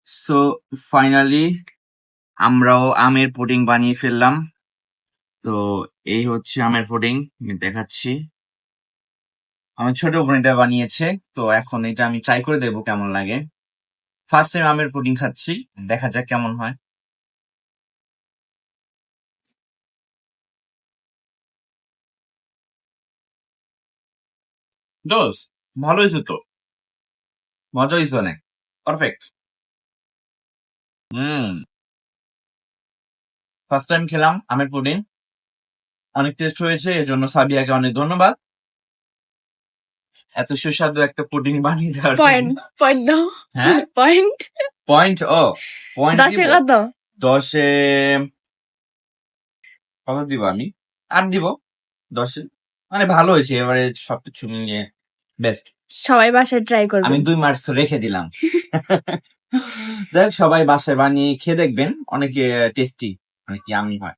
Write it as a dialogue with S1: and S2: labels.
S1: So finally আমরাও আমের pudding বানিয়ে ফেললাম। তো এই হচ্ছে আমের পুডিং, আমি দেখাচ্ছি। আমার ছোট বোন এটা বানিয়েছে, তো এখন এটা আমি ট্রাই করে দেখবো কেমন লাগে। ফার্স্ট টাইম আমের পুডিং খাচ্ছি, দেখা যাক কেমন হয়। দোস ভালো হয়েছে তো, মজা হয়েছে অনেক, পারফেক্ট। ফার্স্ট টাইম খেলাম আমের পুডিং, অনেক টেস্ট হয়েছে, এর জন্য সাবিয়াকে অনেক ধন্যবাদ এত সুস্বাদু একটা পুডিং বানিয়ে দেওয়ার
S2: পয়েন্ট
S1: জন্য।
S2: পয়েন্ট দাও,
S1: হ্যাঁ
S2: পয়েন্ট
S1: পয়েন্ট, ও পয়েন্ট
S2: 10-এ
S1: দিব।
S2: কত?
S1: 10-এ কত দিব আমি? 8 দিব 10-এ। মানে ভালো হয়েছে, এবারে সবকিছু মিলিয়ে বেস্ট।
S2: সবাই বাসায় ট্রাই করবে।
S1: আমি 2 মাস রেখে দিলাম। যাই হোক, সবাই বাসায় বানিয়ে খেয়ে দেখবেন, অনেক টেস্টি, অনেক ইয়ামি হয়।